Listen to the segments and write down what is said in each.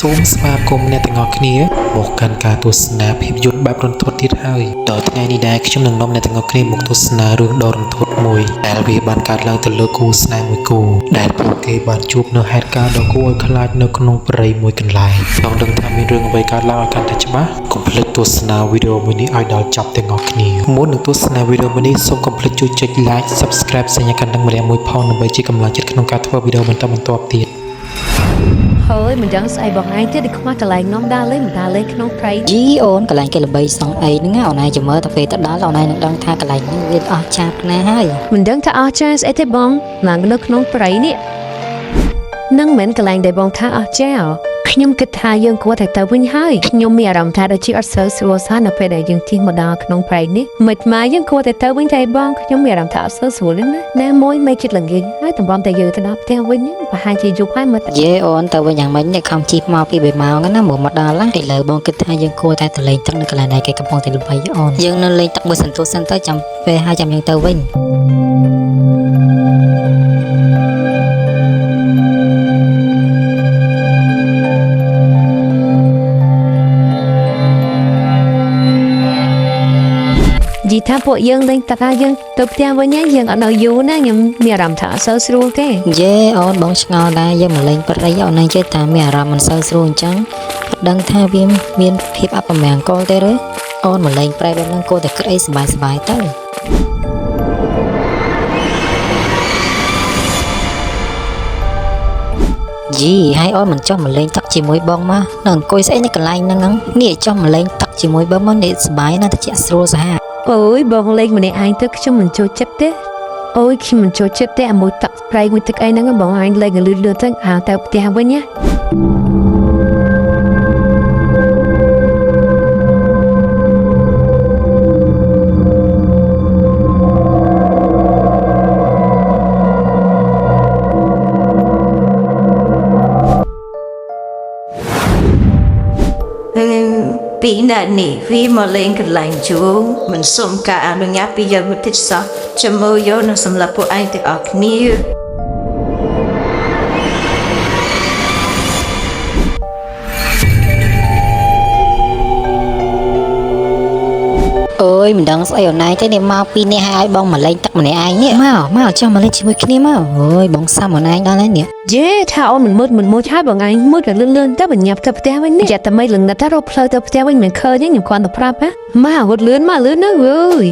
សូមស្វាគមន៍អ្នកទាំងអស់គ្នាមកកាន់ការទស្សនាភាពយន្តបែបរន្ធត់ទៀតហើយដល់ថ្ងៃនេះដែរខ្ញុំនឹងនាំអ្នកទាំងអស់គ្នាមកទស្សនារឿងដ៏រន្ធត់មួយដែលវាបានកើតឡើងទៅលើគូស្នេហ៍មួយគូដែលពួកគេបានជួបនៅហេតុការណ៍ដ៏គួរឲ្យខ្លាចនៅក្នុងព្រៃមួយកន្លែងចង់ដឹងថាមានរឿងអ្វីកើតឡើងឲ្យកាន់តែច្បាស់កុំភ្លេចទស្សនាវីដេអូមួយនេះឲ្យដល់ចប់ទាំងអស់គ្នាមុននឹងទស្សនាវីដេអូមួយនេះសូមកុំភ្លេចជួយចុច like subscribe សញ្ញាកណ្ដឹងម្នាក់មួយផងដើម្បីជាកម្លាំងចិត្តក្នុងការធ្វើវីដេអូបន្តទៀតហើយមិនដឹងស្អីបងឯងទៀតដូចខ្មាស់កន្លែងនាំដើរលេងមិនដើរលេងក្នុងព្រៃជីអូនកន្លែងគេល្បីសងអីហ្នឹងអូនឯងចាំមើលទៅពេលទៅដល់អូនឯងនឹងដឹងថាកន្លែងនេះវាអស់ចាស់ណាស់ហើយមិនដឹងថាអស់ចាស់ស្អីទេបងឡើងនៅក្នុងព្រៃនេះនឹងមិនកន្លែងដែលបងថាអស់ចាស់ខ្ញុំគិតថាយើងគួរតែទៅវិញហើយខ្ញុំមានអារម្មណ៍ថាដូចជាអត់សូវស្រួលសោះនៅពេលដែលយើងជិះមកដល់ក្នុងព្រៃនេះមិនម៉ាយើងគួរតែទៅវិញទេបងខ្ញុំមានអារម្មណ៍ថាអត់សូវស្រួលទេណាមួយមិនចិត្តល្ងាចហើយតំបំតែយើងទៅដល់ផ្ទះវិញប្រហែលជាយប់ហើយមើលទៅយេអូនទៅវិញយ៉ាងម៉េចនេះខំជិះមកពី3ម៉ោងណាមកដល់ឥឡូវបងគិតថាយើងគួរតែទៅលេងទឹកនៅកន្លែងណាគេកំពុងតែល្បីអូនយើងនៅលេងទឹកមួយសន្ទុះសិនទៅចាំពេលហើយចាំយើងទៅវិញយីថាពួកយើងលេងតាកាយើងទៅផ្ទះវិញយើងអត់នៅយូរណាខ្ញុំមានអារម្មណ៍ថាអត់សូវស្រួលទេយេអូនបងឆ្ងល់ដែរយើងមកលេងព្រៃអូននឹងជឿថាមានអារម្មណ៍មិនសូវស្រួលអញ្ចឹងអត់ដឹងថាវាមានភាពអពមង្គលទេឬអូនមកលេងព្រៃបែបហ្នឹងគួរតែគិតអីសប្បាយទៅយីហើយអូនមិនចុះមកលេងទឹកជាមួយបងមកនៅអង្គុយស្អីនៅកន្លែងហ្នឹងនេះចុះមកលេងទឹកជាមួយបងមកនេះសប្បាយណាស់តិចស្រួលសាហាវអូយបងលេងម្នាក់ឯងទៅខ្ញុំមិនចូលចិត្តទេអូយខ្ញុំមិនចូលចិត្តទេអាមួយទឹកប្រៃមួយទឹកអីហ្នឹងបងឯងលេងលឿនៗទៅទៅផ្ទះវិញណាពីណានេះវាមកលេងកន្លែងជួមិនសុំការអនុញ្ញាតពីយើងបន្តិចសោះចាំមើលយកនឹងសម្រាប់ពួកឯងទាំងអស់គ្នាអូយមិនដឹងស្អីអូនឯងទេនេះមកពីនេះឲ្យបងមកលេងទឹកម្នាក់ឯងនេះមកចុះមកលេងជាមួយគ្នាមកអូយបងសាំអូនឯងដល់ហើយនេះយេថាអូនមិនមុតហើយបងឯងមុតតែលឿនទៅបញ្ញាប់ទៅផ្ទះវិញនេះតែមិនលឹងតែរកផ្លូវទៅផ្ទះវិញមិនឃើញទេខ្ញុំគ្រាន់តែប្រាប់ហ៎មករត់លឿនមកលឿនណាអើយ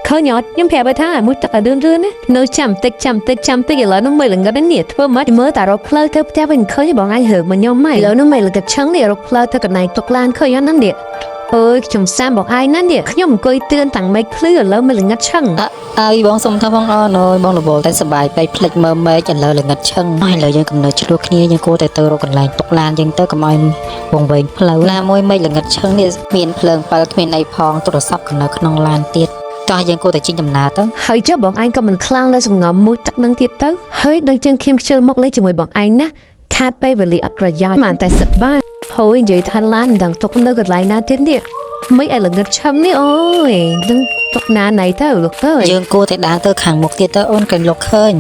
ឃើញអត់ខ្ញុំប្រាប់ឲ្យថាមួយទឹកឲ្យលឿនណានៅចាំតិចឥឡូវនោះមិនលងឹតនេះធ្វើមកមើលតែរកផ្លូវទៅផ្ទះវិញឃើញបងឯងហើមកខ្ញុំមកឥឡូវនោះមិនលងឹតឆឹងនេះរកផ្លូវទៅកន្លែងទុកឡានឃើញអត់ណានេះអើយខ្ញុំសាមបងឯងណានេះខ្ញុំអង្គុយទឿនតាំងមេឃភ្លឺឥឡូវមិនលងឹតឆឹងអើយបងសុំថាបងអូនអើយបងរវល់តែសប្បាយពេកភ្លេចមើលមេឃឥឡូវលងឹតឆឹងហើយឥឡូវយើងកំណត់ឆ្លោះគ្នាយើងគួរតែទៅរកកន្លែងទុកឡានយើងទៅកុំឲ្យវងវែងផ្លូវណាមួយមេឃលងឹតឆឹងនេះមានភ្លើងប៉ិលគ្មានអីផងទូរស័ព្ទក៏នៅក្នុងឡានទៀតតោះយើងគួរតែជិះដំណើរទៅហើយចុះបងឯងក៏មិនខ្លាំងលើសំងំមួយទឹកនឹងទៀតទៅហើយដូចជាងខ្ញុំខ្ជិលមកលេងជាមួយបងឯងណាខាតពេលវេលាអត់ប្រយោជន៍មិនតែសិតបានហើយនិយាយថាឡានដឹងទុកនៅកន្លែងណាទៀតនេះមិនឲ្យលងឹតឆឹងនេះអូយដឹងទុកណាណៃទៅលោកទៅយើងគួរតែដើរទៅខាងមុខទៀតទៅអូនកែងលោកឃើញ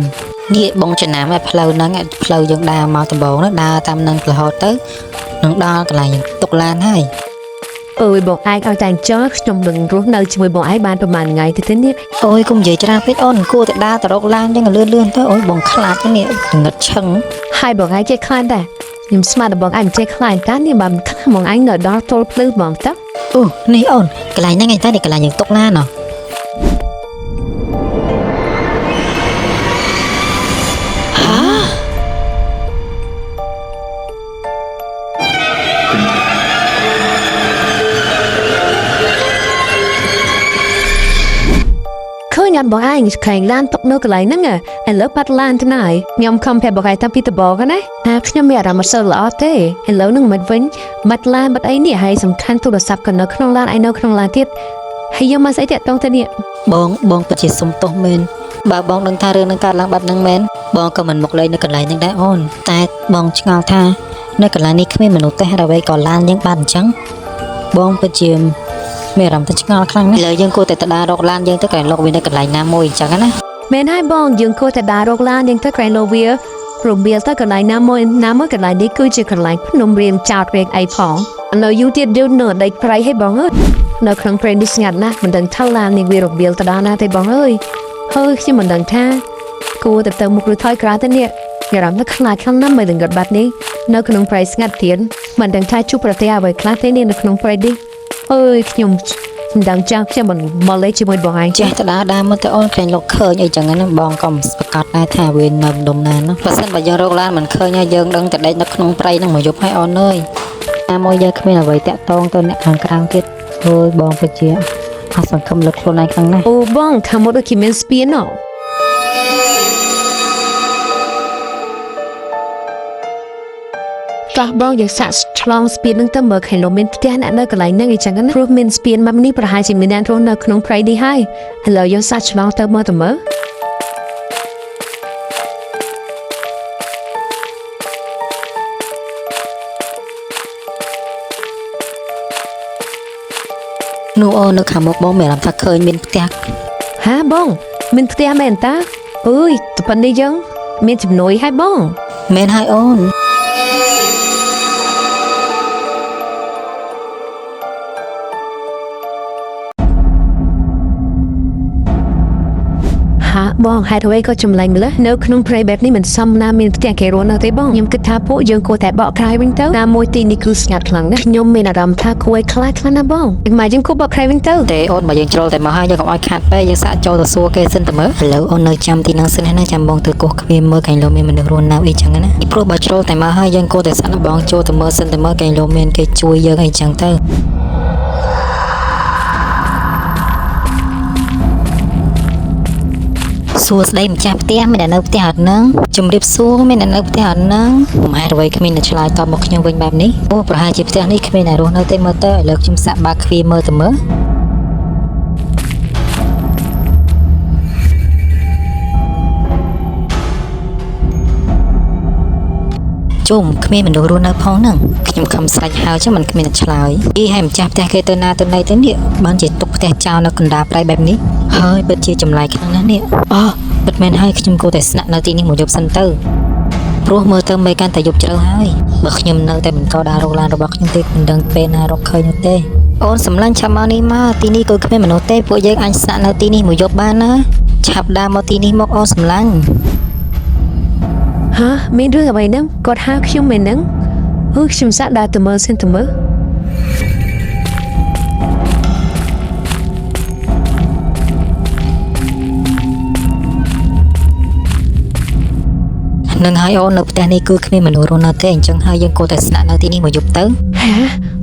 នេះបងចំណាំឲ្យផ្លូវហ្នឹងផ្លូវយើងដើរមកដំបងហ្នឹងដើរតាមនឹងរហូតទៅនឹងដល់កន្លែងទុកឡានហើយអូយបងឯងឲ្យតែចោះខ្ញុំនឹងរស់នៅជាមួយបងឯងបានប្រហែលថ្ងៃទៅនេះអូយកុំនិយាយច្រើនពេកអូនគួរតែដើរទៅរកឡានយ៉ាងលឿនទៅអូយបងខ្លាចនេះងឹតឆឹងហើយបងឯងចេះខ្លាចដែរខ្ញុំស្មានតែបងឯងចេះខ្លាចតានេះបានបងឯងនៅដល់ទល់ភ្លឺបងតាអូនេះអូនកន្លែងហ្នឹងឯងតានេះកន្លែងយើងទុកឡានហ៎ញ៉ាំបងឯងខែងឡានទុកនៅកន្លែងហ្នឹងឥឡូវបាត់ឡានទៅណាយខ្ញុំខំប្រាប់បងឯងតាំងពីដំបូងណាថាខ្ញុំមានអារម្មណ៍មិនសូវល្អទេឥឡូវហ្នឹងមិនវិញបាត់ឡានបាត់អីនេះហើយសំខាន់ទូរស័ព្ទក៏នៅក្នុងឡានឯនៅក្នុងឡានទៀតហើយយកមកស្អីតាក់តងទៅនេះបងពិតជាសុំទោសមែនបើបងដឹងថារឿងនឹងកើតឡើងបាត់ហ្នឹងមែនបងក៏មិនមកលេងនៅកន្លែងហ្នឹងដែរអូនតែបងឆ្ងល់ថានៅកន្លែងនេះគ្មានមនុស្សទេអ្វីក៏ឡានយើងបានអញ្ចឹងបងពិតជា មានអារម្មណ៍ថាឆ្ងល់ខ្លាំងណាស់ឥឡូវយើងគួរតែទៅដើររកឡានយើងទៅកន្លែងលោកវានៅកន្លែងណាមួយអញ្ចឹងណា មែនហើយបងយើងគួរតែដើររកឡានយើងទៅក្រែងលោវារបៀលទៅកន្លែងណាមួយកន្លែងនេះគឺជាកន្លែងភ្នំរៀងចោតរៀងអីផងនៅយូរទៀតយូរនៅដេកប្រៃឲ្យបងអើយនៅក្នុងព្រៃនេះស្ងាត់ណាស់មិនដឹងថាឡាននេះវារបៀលទៅដល់ណាទេបងអើយហើយខ្ញុំមិនដឹងថាគួរទៅមុខឬថយក្រោយទៅនេះអារម្មណ៍ថាខ្លាចខ្លាំងណាស់មិនដឹងគាត់បាត់នេះនៅក្នុងព្រៃស្ងាត់ទៀតមិនដឹងថាជួបប្រទះអ្វីខ្លះទេនេះនៅក្នុងព្រៃនេះអើយខ្ញុំមិនដឹងចាំខ្ញុំមិនមកលេងជាមួយបងឯង ចេះទៅដើរមកទៅអូនកន្លែងលោកឃើញអីចឹងណាបងក៏ប្រកាសដែរថាវានៅដុំណានោះបើសិនបើយើងរកឡានមិនឃើញហើយយើងដឹងតែដេកនៅក្នុងព្រៃហ្នឹងមកយប់ហើយអូនអើយតែមួយយើងគ្មានអ្វីតាក់ទងទៅអ្នកខាងក្រៅទៀតអើយបងពិតជាអស់សង្ឃឹមលើខ្លួនឯងខ្លាំងណាស់ អូបងខាងមុខដូចជាមានស្ពានណោះតោះបងយើងសាក់ឆ្លងស្ពាននឹងទៅមើលឃើញលោកមានផ្ទះអ្នកនៅកន្លែងហ្នឹងអញ្ចឹងណាព្រោះមានស្ពានមកនេះប្រហែលជាមានអ្នករស់នៅក្នុងព្រៃនេះហើយឥឡូវយើងសាក់ឆ្លងទៅមើលនោះអូននៅខាងមុខបងមានអារម្មណ៍ថាឃើញមានផ្ទះ ហាបងមានផ្ទះមែនតាអើយតែប៉ុណ្នេះយើងមានជំនួយឲ្យបង មែនហើយអូន ហាបងហេតុអ្វីក៏ចម្លែកម្ល៉េះនៅក្នុងព្រៃបែបនេះមិនសមណាមានផ្ទះគេរស់នៅទេបងខ្ញុំគិតថាពួកយើងគួរតែបកក្រោយវិញទៅណាមួយទីនេះគឺស្ងាត់ខ្លាំងណាស់ខ្ញុំមានអារម្មណ៍ថាគួរឲ្យខ្លាចខ្លាំងណាស់បងម៉ែយើងគួរបកក្រោយវិញទៅ តែអូនបើយើងជ្រុលតែមកហើយយើងកុំឲ្យខាត់ពេកយើងសាក់ចូលទៅសួរគេសិនទៅមើលឥឡូវអូននៅចាំទីហ្នឹងសិនណាចាំបងទៅកោះគ្មានមើលកែងលោមានមនុស្សរស់នៅអីចឹងណាពីព្រោះបើជ្រុលតែមកហើយយើងគួរតែសាក់បងចូលទៅមើលសិនទៅមើលកែងលោមានគេជួយយើងអីចឹងទៅ សួស្ដីម្ចាស់ផ្ទះមានអ្នកនៅផ្ទះអត់ហ្នឹងជំរាបសួរមានអ្នកនៅផ្ទះអត់ហ្នឹងមិនហេតុអ្វីគ្មានអ្នកឆ្លើយតបមកខ្ញុំវិញបែបនេះអូប្រហែលជាផ្ទះនេះគ្មានអ្នករស់នៅទេមើលទៅឥឡូវខ្ញុំសាក់បាក់គ្វាមើលទៅមើលជុំគ្មានមនុស្សរស់នៅផងហ្នឹងខ្ញុំខំស្រេចហើយចឹងមិនគ្មានអ្នកឆ្លើយអីឲ្យម្ចាស់ផ្ទះគេទៅណាទៅណីទៅនេះបានជាទុកផ្ទះចោលនៅកណ្ដាលព្រៃបែបនេះហើយពិតជាចម្លែកខ្លាំងណាស់នេះអូពិតមែនហើយខ្ញុំគួរតែស្នាក់នៅទីនេះមួយយប់សិនទៅព្រោះមើលទៅមិនកាន់តែយប់ជ្រៅហើយបើខ្ញុំនៅតែបន្តដើររកឡានរបស់ខ្ញុំទេមិនដឹងពេលណារកឃើញនោះទេអូនសម្លាញ់ឆាប់មកនេះមកទីនេះគឺគ្មានមនុស្សទេពួកយើងអាចស្នាក់នៅទីនេះមួយយប់បានណាឆាប់ដើរមកទីនេះមកអូនសម្លាញ់ ហាមានរឿងអ្វីហ្នឹងគាត់ហៅខ្ញុំមែនហ្នឹងខ្ញុំសាក់ដើរទៅមើលសិនទៅមើល នឹងហើយអូននៅផ្ទះនេះគឺគ្មានមនុស្សរស់នៅទេអញ្ចឹងហើយយើងគួរតែស្នាក់នៅទីនេះមួយយប់ទៅ ហា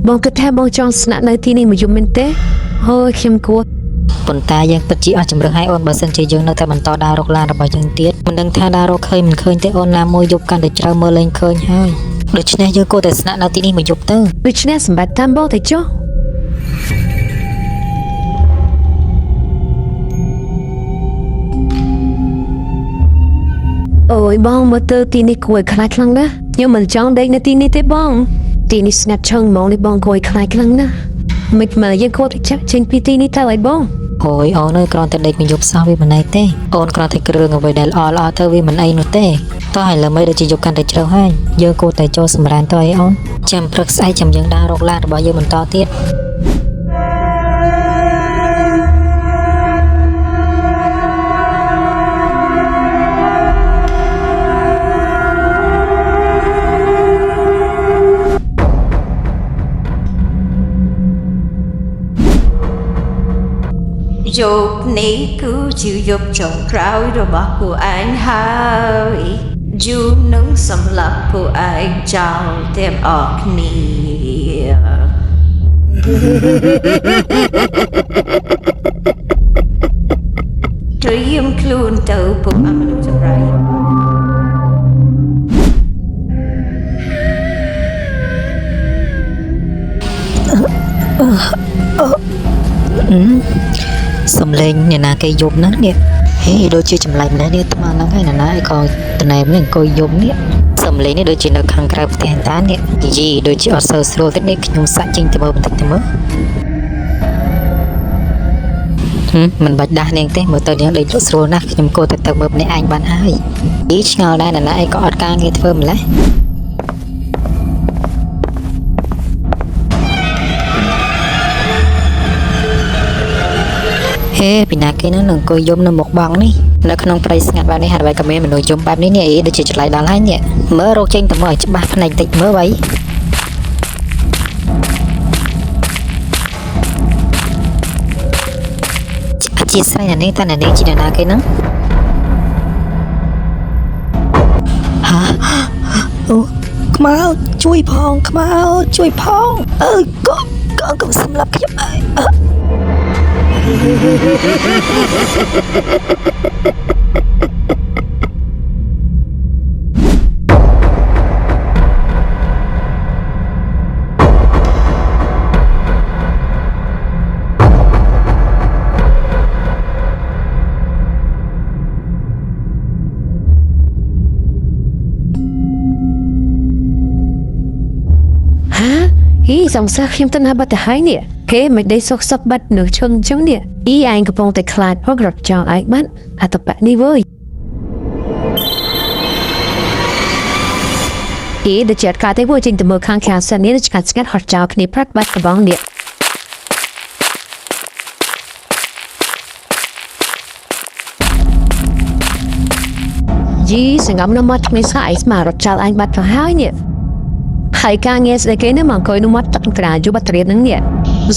បងគិតថាបងចង់ស្នាក់នៅទីនេះមួយយប់មែនទេហើយខ្ញុំគួរ ប៉ុន្តែយើងពិតជាអស់ជំរឿនឲ្យអូនបើសិនជាយើងនៅតែបន្តដើររកឡានរបស់យើងទៀតមិនដឹងថាដើររកឃើញមិនឃើញទេអូនណាមួយយប់កាន់តែជ្រៅមើលលែងឃើញហើយដូច្នេះយើងគួរតែស្នាក់នៅទីនេះមួយយប់ទៅ ដូច្នេះសម្បត្តិតាមបងទៅចុះអូយបងមើលទៅទីនេះគួរឲ្យខ្លាចខ្លាំងណាស់ខ្ញុំមិនចង់ដេកនៅទីនេះទេបងទីនេះស្ងាត់ឈឹងហ្មងនេះបងគួរឲ្យខ្លាចខ្លាំងណាស់មិនមើលយើងគួរតែចាក់ចេញពីទីនេះទៅឲ្យបង អូយអូនអើយគ្រាន់តែដេកមួយយប់សោះវាមិនអីទេអូនគ្រាន់តែគ្រឿងអ្វីដែលល្អទៅវាមិនអីនោះទេតោះឥឡូវមិនដូចជាយប់កាន់តែជ្រៅហើយយើងគួរតែចូលសម្រានទៅអីអូនចាំព្រឹកស្អែកចាំយើងដើររកឡានរបស់យើងបន្តទៀត យប់នេះគឺជាយប់ចុងក្រោយរបស់ពួកឯងហើយយូរនឹងសម្លាប់ពួកឯងចោលទាំងអស់គ្នាត្រៀមខ្លួនទៅពួកអមនុស្សចង្រៃ សំលេងអ្នកណាគេយប់ហ្នឹងនេះហេដូចជាចម្លែកម្ល៉េះនេះថ្មហ្នឹងហើយអ្នកណាឯក៏ត្នែមនេះអង្គុយយប់នេះសំលេងនេះដូចជានៅខាងក្រៅផ្ទះតានេះយីដូចជាអត់សូវស្រួលទេនេះខ្ញុំសាក់ចេញទៅមើលបន្តិចទៅមើល មិនបាច់ដាស់នាងទេមើលទៅនាងដេកលក់ស្រួលណាស់ខ្ញុំគួរតែទៅមើលម្នាក់ឯងបានហើយយីឆ្ងល់ដែរណាឯងក៏អត់ការងារធ្វើម្ល៉េះហេពីណាគេនឹងអង្គុយយំនៅមុខបងនេះនៅក្នុងព្រៃស្ងាត់បែបនេះហាត់អ្វីក៏មានមនុស្សយំបែបនេះនេះអីដូចជាឆ្លៃដល់ហើយនេះមើលរកចេញទៅមើលឲ្យច្បាស់ផ្នែកតិចមើលໄວជាស្រីណានេះតាណានេះជាណាគេហ្នឹងហាអូខ្មៅជួយផងខ្មៅជួយផងក៏សម្រាប់ខ្ញុំហើយសង្សារខ្ញុំទៅណាបាត់ទៅហើយនេះគេមិនได้សុខសប្បាត់នៅឈឹងចឹងនេះអ៊ីឯងកំពុងតែខ្លាចហករត់ចោលឯងបាត់អត្តបៈនេះវើយអ៊ីដែលចាត់ការទៅវើចេញទៅមើលខាងខាងសិននេះឆ្កាត់ស្ងាត់ហត់ចោលគ្នាប្រាត់បាត់កបងនេះយីសង្ងំនៅមាត់នេះស្អាតស្មារត់ចោលឯងបាត់ទៅហើយនេះហើយការងារស្ដីគេនេះមកអង្គុយនៅមាត់ទឹកក្រាយុបត្រៀនហ្នឹងនេះ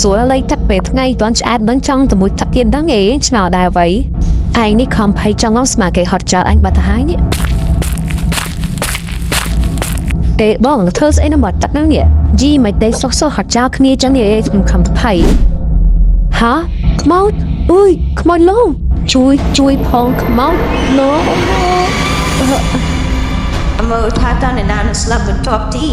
ស្រួលលេខទឹកពេលថ្ងៃតន់ឆ្អែតនឹងចង់ទៅមួយទឹកទៀតហ្នឹងឯងឆ្ងល់ដែរអ្វីឯងនេះខំភ័យចង់ងស្មាគេហត់ចោលអញបាត់ទៅហើយនេះតែបងធ្វើស្អីនៅមាត់ទឹកហ្នឹងនេះជីមិនទេសុខហត់ចោលគ្នាចឹងនេះខ្ញុំខំភ័យហាខ្មោចអើយខ្មោចលោមជួយផងខ្មោចលោមមើលថាតើអ្នកណានឹងស្លាប់បន្ទាប់ទី